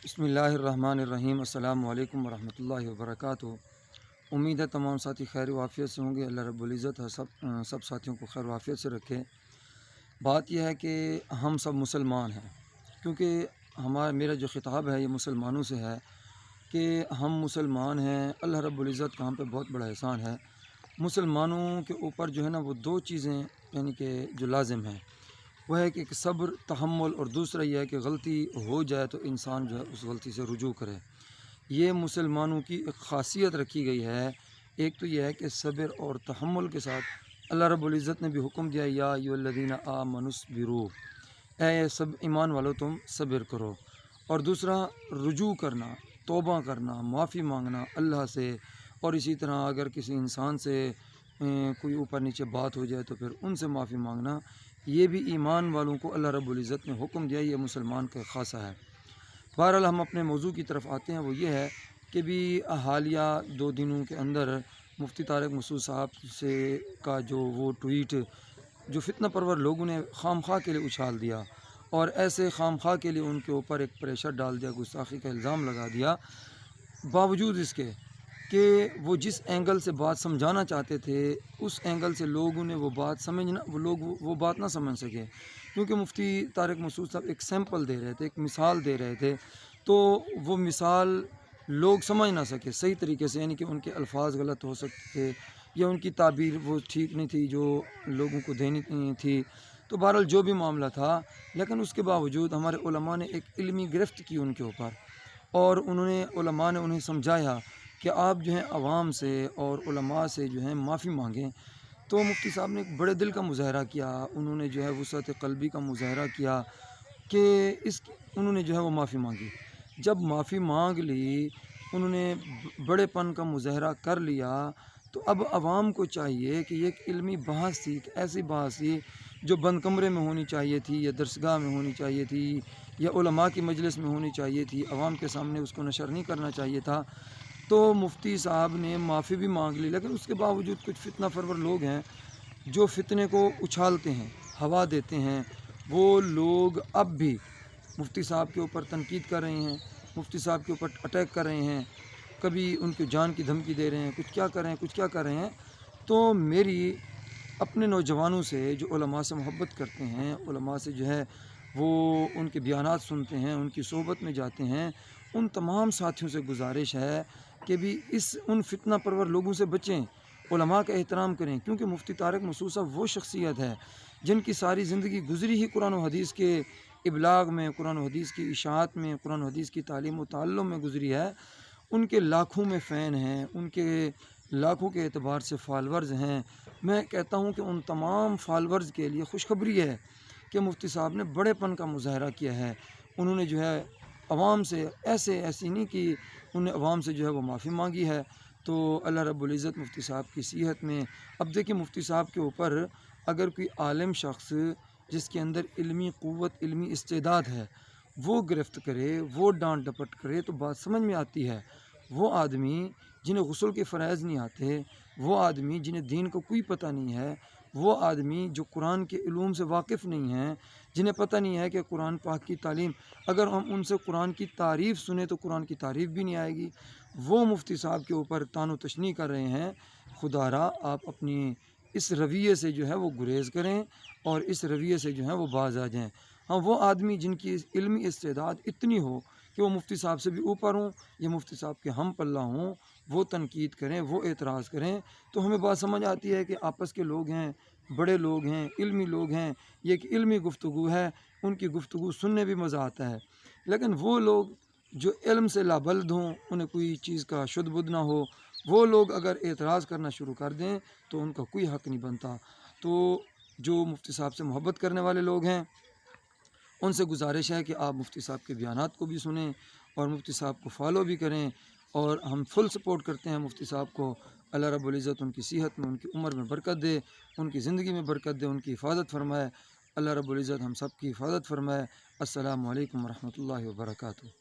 بسم اللہ الرحمن الرحیم۔ السلام علیکم ورحمۃ اللہ وبرکاتہ۔ امید ہے تمام ساتھی خیر و عافیت سے ہوں گے۔ اللہ رب العزت سب ساتھیوں کو خیر و عافیت سے رکھے۔ بات یہ ہے کہ ہم سب مسلمان ہیں، کیونکہ میرا جو خطاب ہے یہ مسلمانوں سے ہے کہ ہم مسلمان ہیں۔ اللہ رب العزت کا ہم پہ بہت بڑا احسان ہے۔ مسلمانوں کے اوپر جو ہے نا وہ دو چیزیں یعنی کہ جو لازم ہیں، وہ ہے کہ ایک صبر تحمل، اور دوسرا یہ ہے کہ غلطی ہو جائے تو انسان جو ہے اس غلطی سے رجوع کرے۔ یہ مسلمانوں کی ایک خاصیت رکھی گئی ہے۔ ایک تو یہ ہے کہ صبر اور تحمل کے ساتھ اللہ رب العزت نے بھی حکم دیا، یا ایھا الذین آمنوا اصبروا، اے سب ایمان والو تم صبر کرو۔ اور دوسرا رجوع کرنا، توبہ کرنا، معافی مانگنا اللہ سے، اور اسی طرح اگر کسی انسان سے کوئی اوپر نیچے بات ہو جائے تو پھر ان سے معافی مانگنا، یہ بھی ایمان والوں کو اللہ رب العزت نے حکم دیا۔ یہ مسلمان کا خاصہ ہے۔ بہرحال ہم اپنے موضوع کی طرف آتے ہیں۔ وہ یہ ہے کہ بھی حالیہ 2 دنوں کے اندر مفتی طارق مسعود صاحب سے کا جو وہ ٹویٹ جو فتنہ پرور لوگوں نے خام خواہ کے لیے اچھال دیا، اور ایسے خام خواہ کے لیے ان کے اوپر ایک پریشر ڈال دیا، گستاخی کا الزام لگا دیا، باوجود اس کے کہ وہ جس اینگل سے بات سمجھانا چاہتے تھے اس اینگل سے لوگوں نے وہ بات نہ سمجھ سکے، کیونکہ مفتی طارق مسعود صاحب ایک سیمپل دے رہے تھے، ایک مثال دے رہے تھے، تو وہ مثال لوگ سمجھ نہ سکے صحیح طریقے سے، یعنی کہ ان کے الفاظ غلط ہو سکتے تھے یا ان کی تعبیر وہ ٹھیک نہیں تھی جو لوگوں کو دینی تھی۔ تو بہرحال جو بھی معاملہ تھا، لیکن اس کے باوجود ہمارے علماء نے ایک علمی گرفت کی ان کے اوپر، اور علماء نے انہیں سمجھایا کہ آپ جو ہیں عوام سے اور علماء سے جو ہیں معافی مانگیں۔ تو مفتی صاحب نے ایک بڑے دل کا مظاہرہ کیا، انہوں نے جو ہے وسعت قلبی کا مظاہرہ کیا کہ انہوں نے جو ہے وہ معافی مانگی۔ جب معافی مانگ لی، انہوں نے بڑے پن کا مظاہرہ کر لیا، تو اب عوام کو چاہیے کہ یہ ایک علمی بحث تھی، ایک ایسی بحث تھی جو بند کمرے میں ہونی چاہیے تھی، یا درسگاہ میں ہونی چاہیے تھی، یا علماء کی مجلس میں ہونی چاہیے تھی، عوام کے سامنے اس کو نشر نہیں کرنا چاہیے تھا۔ تو مفتی صاحب نے معافی بھی مانگ لی، لیکن اس کے باوجود کچھ فتنہ پرور لوگ ہیں جو فتنے کو اچھالتے ہیں، ہوا دیتے ہیں۔ وہ لوگ اب بھی مفتی صاحب کے اوپر تنقید کر رہے ہیں، مفتی صاحب کے اوپر اٹیک کر رہے ہیں، کبھی ان کی جان کی دھمکی دے رہے ہیں، کچھ کیا کر رہے ہیں۔ تو میری اپنے نوجوانوں سے جو علماء سے محبت کرتے ہیں، علماء سے جو ہے وہ ان کے بیانات سنتے ہیں، ان کی صحبت میں جاتے ہیں، ان تمام ساتھیوں سے گزارش ہے کہ بھی ان فتنہ پرور لوگوں سے بچیں، علماء کا احترام کریں، کیونکہ مفتی طارق مسعود صاحب وہ شخصیت ہے جن کی ساری زندگی گزری ہی قرآن و حدیث کے ابلاغ میں، قرآن و حدیث کی اشاعت میں، قرآن و حدیث کی تعلیم و تعلم میں گزری ہے۔ ان کے لاکھوں میں فین ہیں، ان کے لاکھوں کے اعتبار سے فالورز ہیں۔ میں کہتا ہوں کہ ان تمام فالورز کے لیے خوشخبری ہے کہ مفتی صاحب نے بڑے پن کا مظاہرہ کیا ہے۔ انہوں نے جو ہے عوام سے ایسی نہیں کہ انہوں نے عوام سے جو ہے وہ معافی مانگی ہے۔ تو اللہ رب العزت مفتی صاحب کی صحت میں، اب دیکھیں مفتی صاحب کے اوپر اگر کوئی عالم شخص جس کے اندر علمی قوت، علمی استعداد ہے، وہ گرفت کرے، وہ ڈانٹ ڈپٹ کرے تو بات سمجھ میں آتی ہے۔ وہ آدمی جنہیں غسل کے فرائض نہیں آتے، وہ آدمی جنہیں دین کو کوئی پتہ نہیں ہے، وہ آدمی جو قرآن کے علوم سے واقف نہیں ہیں، جنہیں پتہ نہیں ہے کہ قرآن پاک کی تعلیم، اگر ہم ان سے قرآن کی تعریف سنیں تو قرآن کی تعریف بھی نہیں آئے گی، وہ مفتی صاحب کے اوپر طعن و تشنیع کر رہے ہیں۔ خدا را آپ اپنی اس رویے سے جو ہے وہ گریز کریں، اور اس رویے سے جو ہے وہ باز آ جائیں۔ ہاں، وہ آدمی جن کی علمی استعداد اتنی ہو کہ وہ مفتی صاحب سے بھی اوپر ہوں، یا مفتی صاحب کے ہم پلہ ہوں، وہ تنقید کریں، وہ اعتراض کریں، تو ہمیں بات سمجھ آتی ہے کہ آپس کے لوگ ہیں، بڑے لوگ ہیں، علمی لوگ ہیں، یہ ایک علمی گفتگو ہے، ان کی گفتگو سننے بھی مزہ آتا ہے۔ لیکن وہ لوگ جو علم سے لابلد ہوں، انہیں کوئی چیز کا شدھ بدھ نہ ہو، وہ لوگ اگر اعتراض کرنا شروع کر دیں تو ان کا کوئی حق نہیں بنتا۔ تو جو مفتی صاحب سے محبت کرنے والے لوگ ہیں، ان سے گزارش ہے کہ آپ مفتی صاحب کے بیانات کو بھی سنیں، اور مفتی صاحب کو فالو بھی کریں، اور ہم فل سپورٹ کرتے ہیں مفتی صاحب کو۔ اللہ رب العزت ان کی صحت میں، ان کی عمر میں برکت دے، ان کی زندگی میں برکت دے، ان کی حفاظت فرمائے۔ اللہ رب العزت ہم سب کی حفاظت فرمائے۔ السلام علیکم ورحمۃ اللہ وبرکاتہ۔